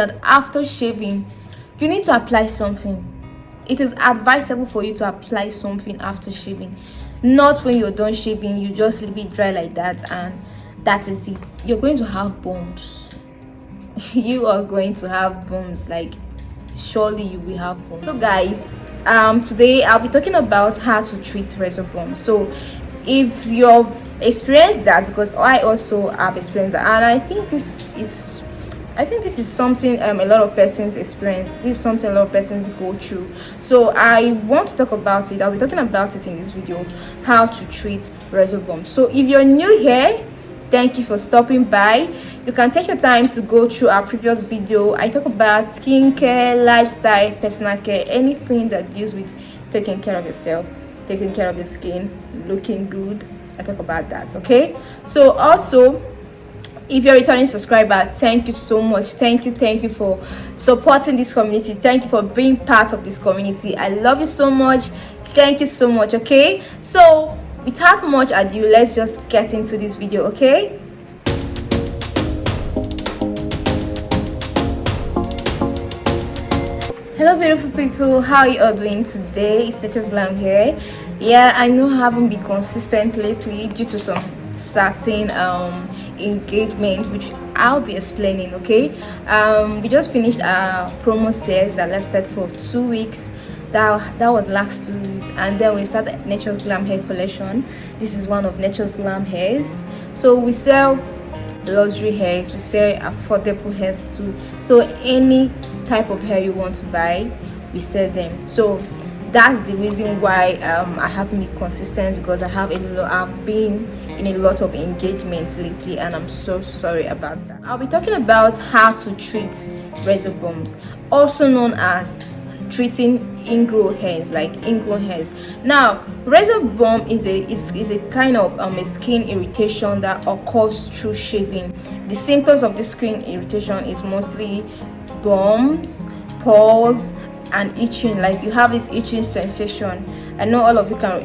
that after shaving you need to apply something. It is advisable for you to apply something after shaving, not when you're done shaving. You just leave it dry like that and that is it. You're going to have bumps. You are going to have bumps, like surely you will have bumps. So guys, today I'll be talking about how to treat razor bumps. So if you've experienced that, because I also have experienced that, and I think this is something a lot of persons experience. This is something a lot of persons go through. So I want to talk about it. I'll be talking about it in this video, how to treat razor bumps. So if you're new here, thank you for stopping by. You can take your time to go through our previous video. I talk about skincare, lifestyle, personal care, anything that deals with taking care of yourself, taking care of your skin, looking good. I talk about that. Okay, so also, if you're a returning subscriber, thank you so much. Thank you for supporting this community. Thank you for being part of this community. I love you so much. Thank you so much. Okay, so without much ado, let's just get into this video. Okay, hello beautiful people, how are you all doing today? It's Nature's Glam here. Yeah, I know I haven't been consistent lately due to some certain engagement, which I'll be explaining. Okay, we just finished our promo sales that lasted for 2 weeks. That was last 2 weeks, and then we started Nature's Glam hair collection. This is one of Nature's Glam hairs. So we sell luxury hairs, we sell affordable hairs too. So any type of hair you want to buy, we sell them. So that's the reason why I haven't been consistent, because I've been in a lot of engagements lately, and I'm so sorry about that. I'll be talking about how to treat razor bumps, also known as treating ingrown hairs, like ingrown hairs. Now, razor bump is a kind of a skin irritation that occurs through shaving. The symptoms of this skin irritation is mostly bumps, pores, and itching. Like you have this itching sensation. I know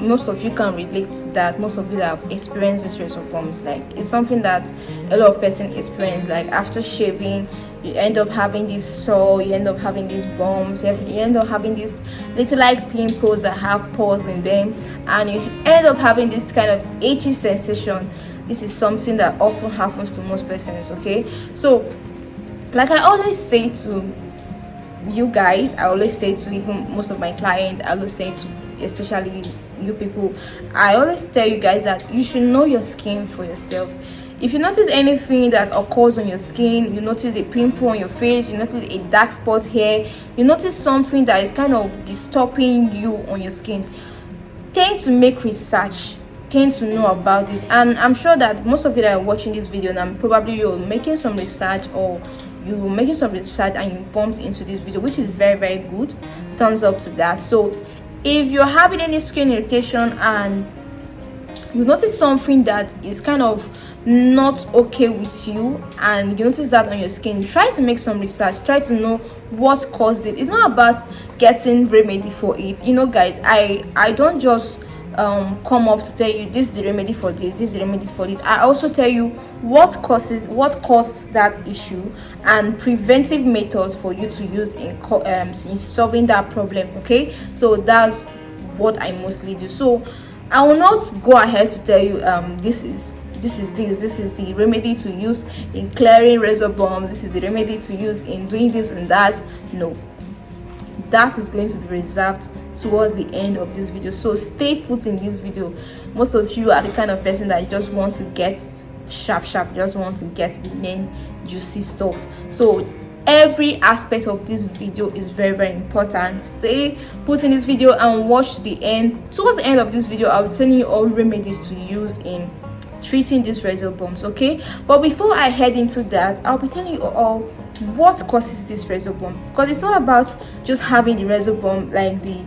most of you can relate to that. Most of you that have experienced this razor bumps, like it's something that a lot of person experience. Like after shaving, you end up having this sore, you end up having these bumps, you end up having these little like pimples that have pores in them, and you end up having this kind of itchy sensation. This is something that often happens to most persons. Okay, so like I always say to you guys, I always say to even most of my clients, I always say to especially you people, I always tell you guys that you should know your skin for yourself. If you notice anything that occurs on your skin, you notice a pimple on your face, you notice a dark spot here, you notice something that is kind of disturbing you on your skin, tend to make research, tend to know about this. And I'm sure that most of you that are watching this video now, probably you're making some research, or you're making some research and you bumped into this video, which is very good. Thumbs up to that. So if you're having any skin irritation and you notice something that is kind of not okay with you, and you notice that on your skin, try to make some research, try to know what caused it. It's not about getting remedy for it, you know guys. I don't just come up to tell you this is the remedy for this is the remedy for this. I also tell you what caused that issue and preventive methods for you to use in solving that problem. Okay, so that's what I mostly do. So I will not go ahead to tell you this is the remedy to use in clearing razor bumps, this is the remedy to use in doing this and that. No, that is going to be reserved towards the end of this video. So stay put in this video. Most of you are the kind of person that you just want to get sharp, just want to get the main juicy stuff. So every aspect of this video is very important. Stay put in this video and watch to the end. Towards the end of this video, I'll tell you all remedies to use in treating these razor bumps. Okay, but before I head into that, I'll be telling you all what causes this razor bump, because it's not about just having the razor bump, like the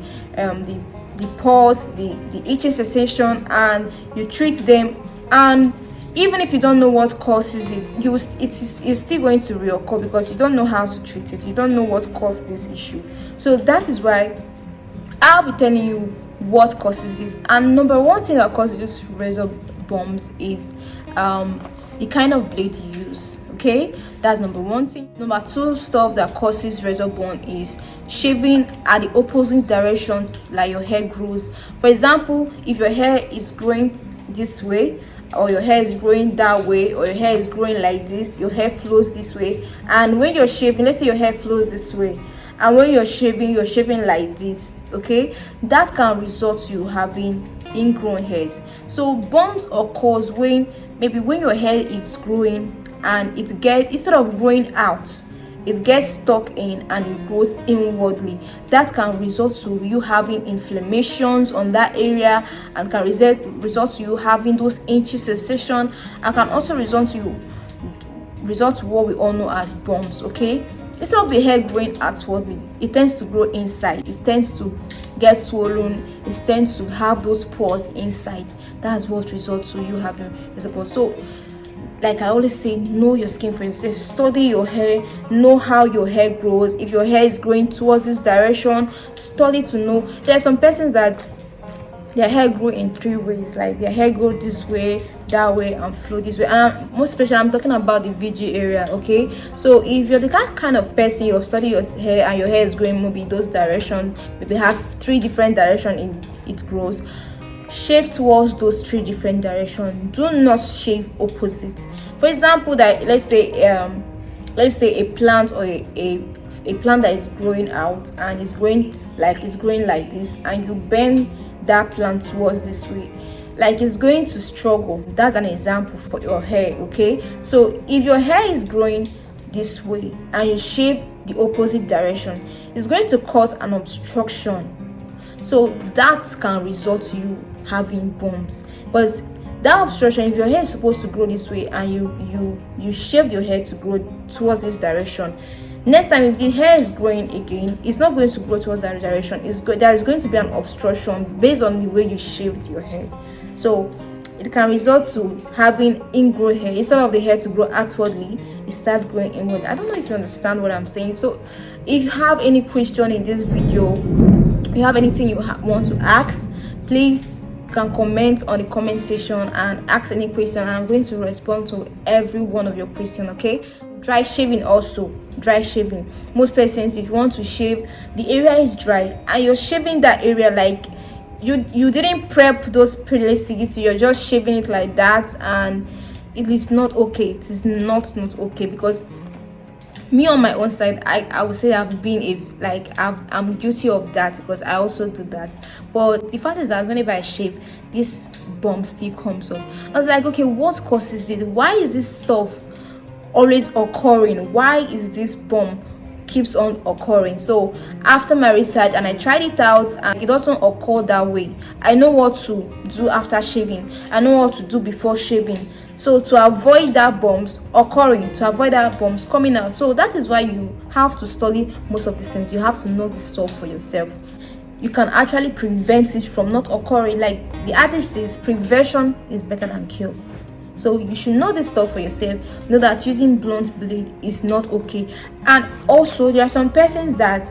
pores, the itching sensation, and you treat them, and even if you don't know what causes it, it's still going to reoccur because you don't know how to treat it, you don't know what caused this issue. So that is why I'll be telling you what causes this. And number one thing that causes this razor bumps is the kind of blade you use. Okay, that's number one thing. Number two stuff that causes razor burn is shaving at the opposite direction like your hair grows. For example, if your hair is growing this way, or your hair is growing that way, or your hair is growing like this, your hair flows this way, and when you're shaving, let's say your hair flows this way, and when you're shaving like this, okay, that can result to you having ingrown hairs. So bumps occurs when maybe when your hair is growing and it gets, instead of growing out, it gets stuck in and it grows inwardly. That can result to you having inflammations on that area, and can result to you having those itchy sensation, and can also result to what we all know as bumps. Okay, instead of the hair growing outwardly, it tends to grow inside. It tends to get swollen. It tends to have those pores inside. That's what results to you having razor burn. So like I always say, know your skin for yourself. Study your hair, know how your hair grows. If your hair is growing towards this direction, study to know. There are some persons that their hair grow in three ways, like their hair grow this way, that way, and flow this way. And most especially I'm talking about the VG area. Okay, so if you're the kind of person, you've studied your hair and your hair is growing maybe those directions, maybe have three different directions in it grows, shave towards those three different directions. Do not shave opposite. For example, that let's say a plant, or a plant that is growing out and it's growing like this, and you bend that plant towards this way, like it's going to struggle. That's an example for your hair. Okay, so if your hair is growing this way and you shave the opposite direction, it's going to cause an obstruction. So that can result to you having bumps, because that obstruction, if your hair is supposed to grow this way and you shaved your hair to grow towards this direction, next time if the hair is growing again, it's not going to grow towards that direction. There is going to be an obstruction based on the way you shaved your hair. So it can result to having ingrown hair. Instead of the hair to grow outwardly, it starts growing inward. I don't know if you understand what I'm saying. So if you have any question in this video, you have anything you want to ask, please can comment on the comment section and ask any question, and I'm going to respond to every one of your questions. Okay, dry shaving also. Dry shaving, most persons, if you want to shave, the area is dry and you're shaving that area like you didn't prep those places, so you're just shaving it like that, and it is not okay. It is not okay, because me on my own side, I would say I'm guilty of that, because I also do that. But the fact is that whenever I shave, this bump still comes up. I was like, okay, what causes it? Why is this stuff always occurring? Why is this bump keeps on occurring? So after my research, and I tried it out, and it doesn't occur that way. I know what to do after shaving. I know what to do before shaving. So to avoid that bumps occurring, to avoid that bumps coming out, so that is why you have to study most of these things. You have to know this stuff for yourself. You can actually prevent it from not occurring. Like the adage says, prevention is better than cure. So you should know this stuff for yourself. Know that using blunt blade is not okay. And also there are some persons that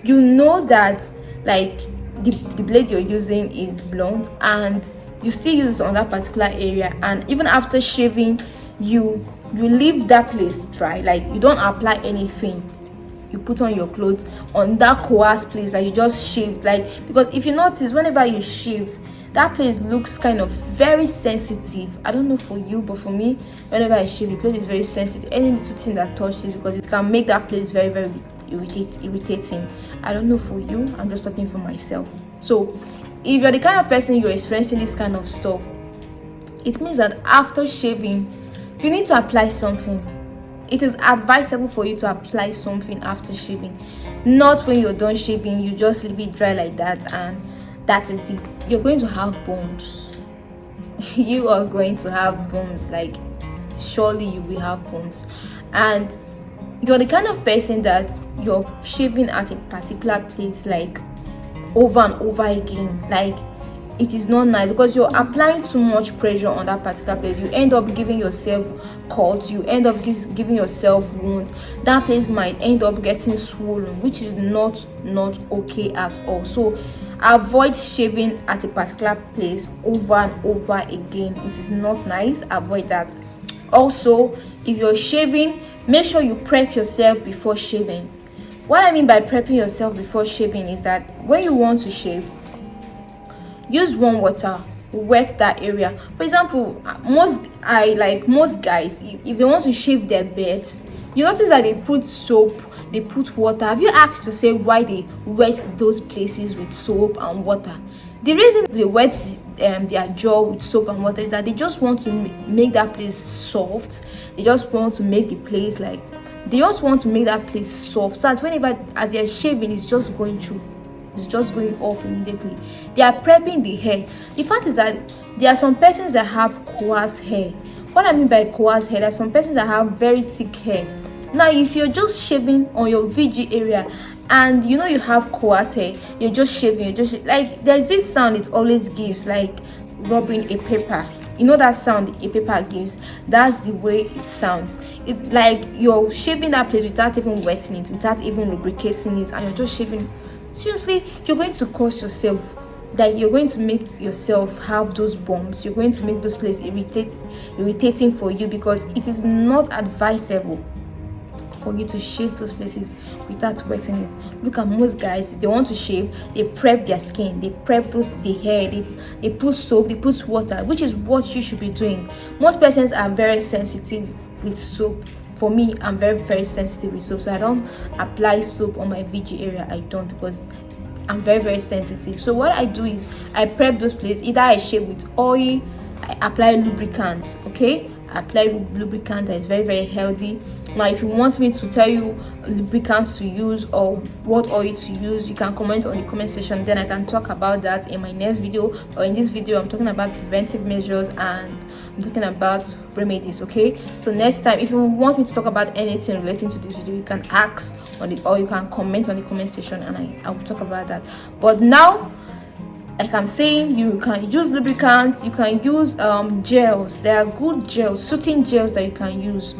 you know that like the blade you're using is blunt, and you still use it on that particular area, and even after shaving, you leave that place dry. Like you don't apply anything, you put on your clothes on that coarse place, like you just shaved. Like, because if you notice, whenever you shave, that place looks kind of very sensitive. I don't know for you, but for me, whenever I shave, the place is very sensitive. Any little thing that touches, because it can make that place very, very irritating. I don't know for you, I'm just talking for myself. So if you're the kind of person you're experiencing this kind of stuff, it means that after shaving, you need to apply something. It is advisable for you to apply something after shaving, not when you're done shaving. You just leave it dry like that, and that is it. You're going to have bumps. You are going to have bumps. Like, surely you will have bumps. And you're the kind of person that you're shaving at a particular place like over and over again. Like, it is not nice, because you're applying too much pressure on that particular place. You end up giving yourself cuts, you end up giving yourself wounds. That place might end up getting swollen, which is not okay at all. So avoid shaving at a particular place over and over again. It is not nice. Avoid that. Also, if you're shaving, make sure you prep yourself before shaving. What I mean by prepping yourself before shaving is that when you want to shave, use warm water, wet that area. For example, most guys, if they want to shave their beards, you notice that they put soap, they put water. Have you asked to say why they wet those places with soap and water? The reason they wet their jaw with soap and water is that they just want to make that place soft. They just want to make the place they just want to make that place soft, so that whenever as they're shaving, it's just going off immediately. They are prepping the hair. The fact is that there are some persons that have coarse hair. What I mean by coarse hair, there are some persons that have very thick hair. Now, if you're just shaving on your VG area and you know you have coarse hair, you're just shaving, there's this sound it always gives, like rubbing a paper. You know that sound a paper gives? That's the way it sounds. It like you're shaving that place without even wetting it, without even lubricating it, and you're just shaving. Seriously, you're going to cause yourself, that you're going to make yourself have those bumps. You're going to make those places irritating for you, because it is not advisable for you to shave those places without wetting it. Look at most guys, if they want to shave, they prep their skin, they prep the hair, they put soap, they put water, which is what you should be doing. Most persons are very sensitive with soap. For me, I'm very, very sensitive with soap, so I don't apply soap on my VG area. I don't, because I'm very, very sensitive. So what I do is I prep those places. Either I shave with oil, I apply lubricants. Okay, I apply lubricant that is very, very healthy. Now, if you want me to tell you lubricants to use or what oil to use, you can comment on the comment section. Then I can talk about that in my next video, or in this video I'm talking about preventive measures and I'm talking about remedies. Okay, so next time, if you want me to talk about anything relating to this video, you can ask or you can comment on the comment section, and I will talk about that. But now, like I'm saying, you can use lubricants, you can use gels. There are good gels, soothing gels that you can use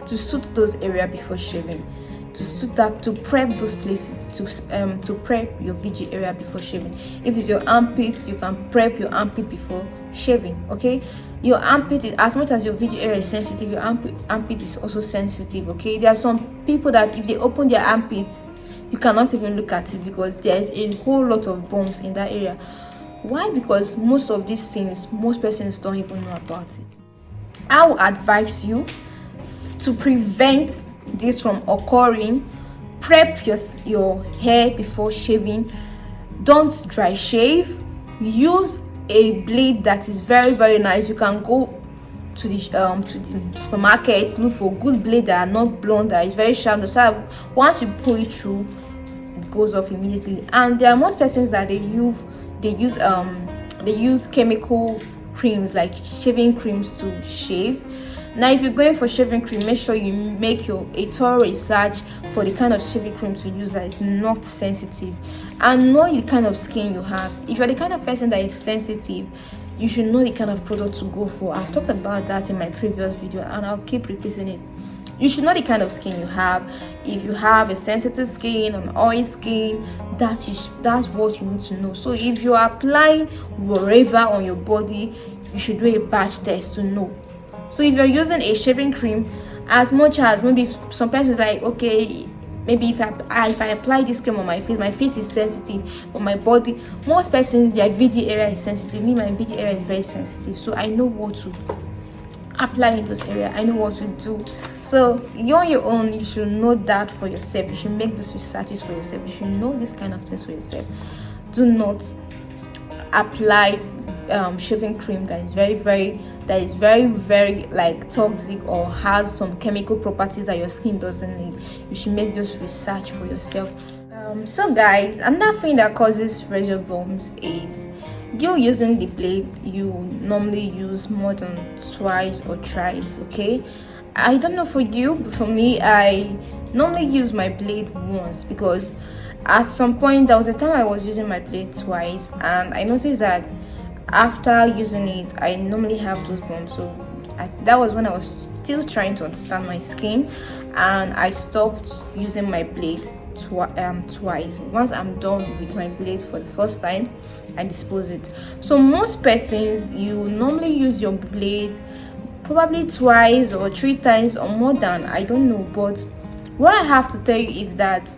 to soothe those areas before shaving, to soothe up, to prep those places, to prep your VG area before shaving. If it's your armpits, you can prep your armpit before shaving. Okay, your armpit is, as much as your VG area is sensitive, your armpit is also sensitive. Okay, there are some people that if they open their armpits, you cannot even look at it, because there is a whole lot of bumps in that area. Why? Because most of these things, most persons don't even know about it. I would advise you to prevent this from occurring. Prep your hair before shaving. Don't dry shave. Use a blade that is very, very nice. You can go to the supermarket, look for good blade that are not blunt, that is very sharp, so once you pull it through, it goes off immediately. And there are most persons that they use chemical creams, like shaving creams, to shave. Now, if you're going for shaving cream, make sure you make a thorough research for the kind of shaving cream to use that is not sensitive, and know the kind of skin you have. If you're the kind of person that is sensitive, you should know the kind of product to go for. I've talked about that in my previous video, and I'll keep repeating it. You should know the kind of skin you have. If you have a sensitive skin, an oily skin, that's what you need to know. So if you're applying wherever on your body, you should do a batch test to know. So if you're using a shaving cream, as much as maybe some persons like, okay, maybe if I apply this cream on my face is sensitive, but my body, most persons, their VG area is sensitive. Me, my VG area is very sensitive, so I know what to apply in those areas. I know what to do. So you're on your own. You should know that for yourself. You should make those researches for yourself. You should know this kind of things for yourself. Do not apply shaving cream that is very, very like toxic or has some chemical properties that your skin doesn't need. You should make those research for yourself. So guys, another thing that causes razor bumps is you using the blade you normally use more than twice or thrice. Okay, I don't know for you, but for me, I normally use my blade once, because at some point there was a time I was using my blade twice, and I noticed that after using it, I normally have those bumps. So that was when I was still trying to understand my skin, and I stopped using my blade twice. Once I'm done with my blade for the first time, I dispose it. So most persons, you normally use your blade probably twice or 3 times or more than, I don't know. But what I have to tell you is that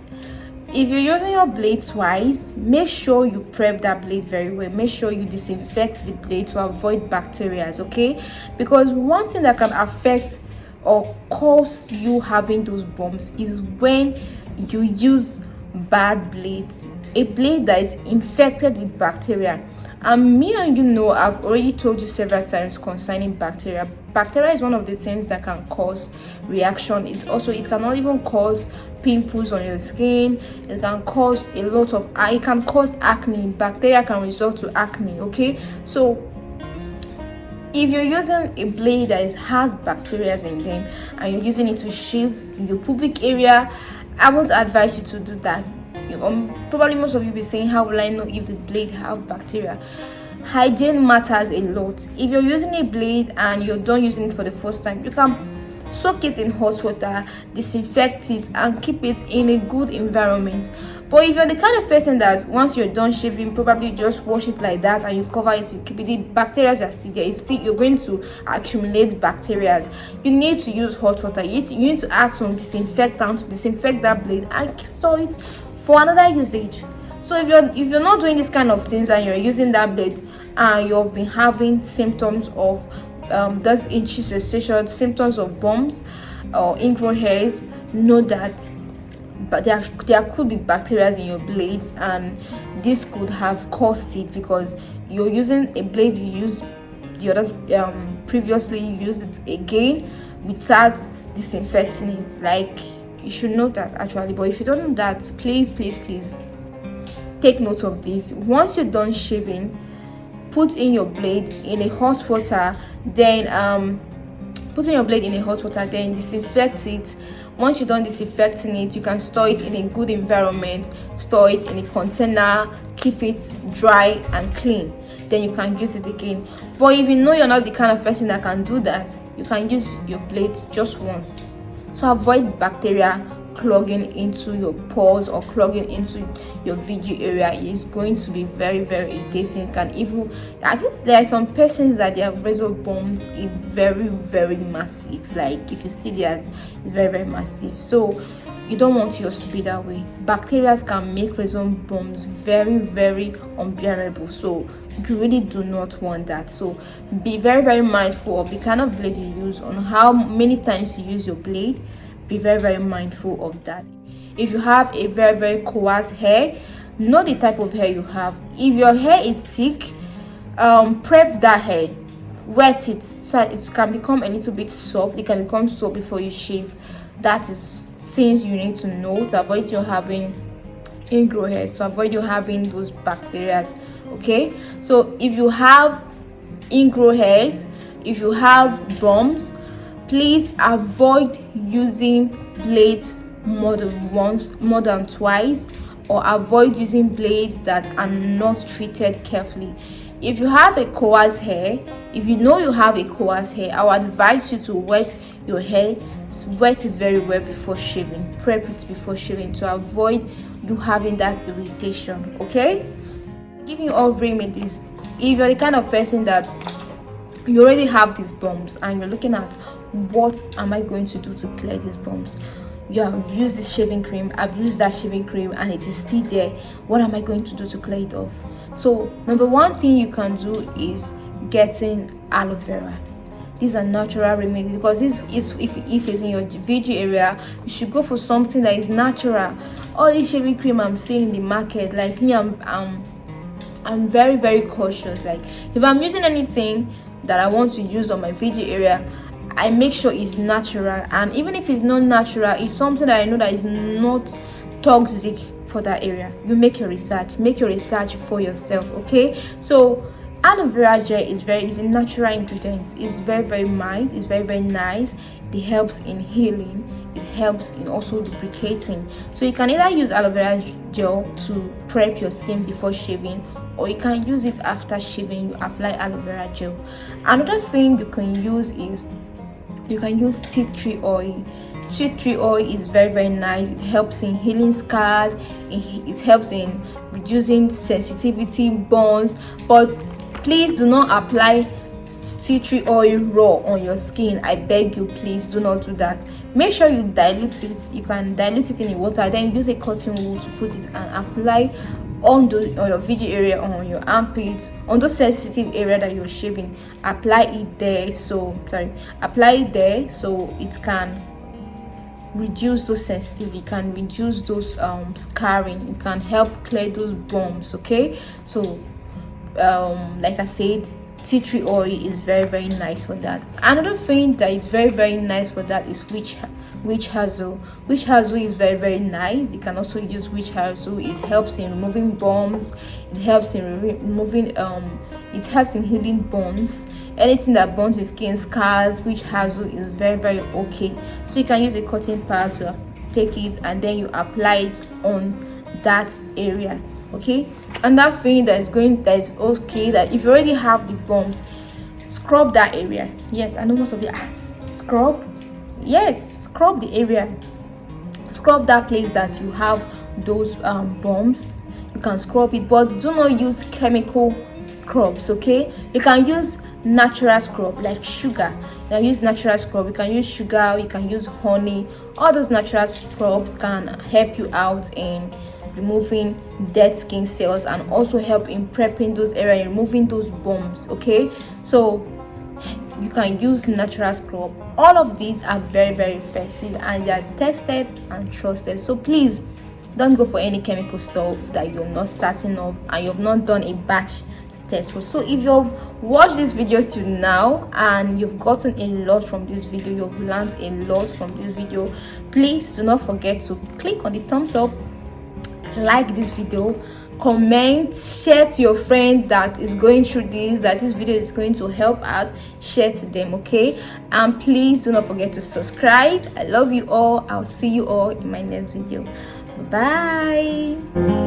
if you're using your blade twice, make sure you prep that blade very well. Make sure you disinfect the blade to avoid bacteria, okay? Because one thing that can affect or cause you having those bumps is when you use bad blades, a blade that is infected with bacteria. And me and you know, I've already told you several times concerning bacteria. Bacteria is one of the things that can cause reaction. It cannot even cause pimples on your skin. It can cause a lot of it can cause acne. Bacteria can result to acne, okay? So if you're using a blade that has bacteria in them and you're using it to shave your pubic area, I won't advise you to do that. Probably most of you be saying, how will I know if the blade have bacteria? Hygiene matters a lot. If you're using a blade and you're done using it for the first time, you can soak it in hot water, disinfect it, and keep it in a good environment. But if you're the kind of person that once you're done shaving, probably just wash it like that and you cover it, you keep it, the bacteria are still there. You're going to accumulate bacteria. You need to use hot water. You need to add some disinfectant to disinfect that blade and store it for another usage. So if you're not doing this kind of things and you're using that blade and you've been having symptoms of those itchy sensation, symptoms of bumps or ingrown hairs, know that but there could be bacteria in your blades, and this could have caused it because you're using a blade you used the other previously. You used it again without disinfecting it. Like, you should know that actually. But if you don't know that, please take note of this. Once you're done shaving, put in your blade in a hot water, then disinfect it. Once you're done disinfecting it, you can store it in a good environment, store it in a container, keep it dry and clean, then you can use it again. But if you know you're not the kind of person that can do that, you can use your blade just once to avoid bacteria clogging into your pores or clogging into your VG area. Is going to be very irritating. There are some persons that their razor bumps is very massive. Like, if you see theirs, it's very massive. So you don't want yours to be that way. Bacteria can make razor bumps very unbearable. So you really do not want that. So be very mindful of the kind of blade you use, on how many times you use your blade. Be very mindful of that. If you have a very coarse hair, know the type of hair you have. If your hair is thick, prep that hair, wet it so it can become a little bit soft. It can become soft before you shave. That is things you need to know to avoid you having ingrown hairs, to avoid you having those bacteria. Okay, so if you have ingrown hairs, if you have bumps, please avoid using blades more than twice, or avoid using blades that are not treated carefully. If you have a coarse hair, if you know you have a coarse hair, I would advise you to wet your hair, wet it very well before shaving, prep it before shaving to avoid you having that irritation. Okay, giving you all remedies. If you're the kind of person that you already have these bumps and you're looking at, what am I going to do to clear these bumps? You have used this shaving cream, I've used that shaving cream, and it is still there. What am I going to do to clear it off? So number one thing you can do is getting aloe vera. These are natural remedies, because if it's in your VG area, you should go for something that is natural. All this shaving cream I'm seeing in the market, like me, I'm very cautious. Like, if I'm using anything that I want to use on my VG area, I make sure it's natural. And even if it's not natural, it's something that I know that is not toxic for that area. You make your research for yourself. Okay, so aloe vera gel is a natural ingredient. It's very mild, it's very nice. It helps in healing, it helps in also lubricating. So you can either use aloe vera gel to prep your skin before shaving, or you can use it after shaving. You apply aloe vera gel. Another thing you can use is you can use tea tree oil. Tea tree oil is very nice. It helps in healing scars, it helps in reducing sensitivity, burns. But please do not apply tea tree oil raw on your skin, I beg you, please do not do that. Make sure you dilute it. You can dilute it in the water, then use a cotton wool to put it and apply on your VG area, on your armpits, on those sensitive area that you're shaving. Apply it there, so it can reduce those sensitive, it can reduce those scarring, it can help clear those bumps. Okay, so like I said, tea tree oil is very nice for that. Another thing that is very nice for that is witch hazel. Witch hazel is very nice. You can also use witch hazel. It helps in removing bumps, it helps in removing it helps in healing burns. Anything that burns the skin, scars, witch hazel is very okay. So you can use a cotton pad to take it and then you apply it on that area. Okay, and that thing that is okay, that if you already have the bumps, scrub that area. Yes, I know most of you ask, scrub the area, scrub that place that you have those bumps. You can scrub it, but do not use chemical scrubs. Okay, you can use natural scrub like sugar. You can use natural scrub, you can use sugar, you can use honey. All those natural scrubs can help you out in removing dead skin cells and also help in prepping those areas, removing those bumps. Okay, so you can use natural scrub. All of these are very effective and they are tested and trusted. So please don't go for any chemical stuff that you're not certain of and you've not done a batch test for. So if you've watched this video till now and you've gotten a lot from this video, you've learned a lot from this video, please do not forget to click on the thumbs up, like this video, comment, share to your friend that is going through this, that this video is going to help out. Share to them. Okay, and please do not forget to subscribe. I love you all. I'll see you all in my next video. Bye.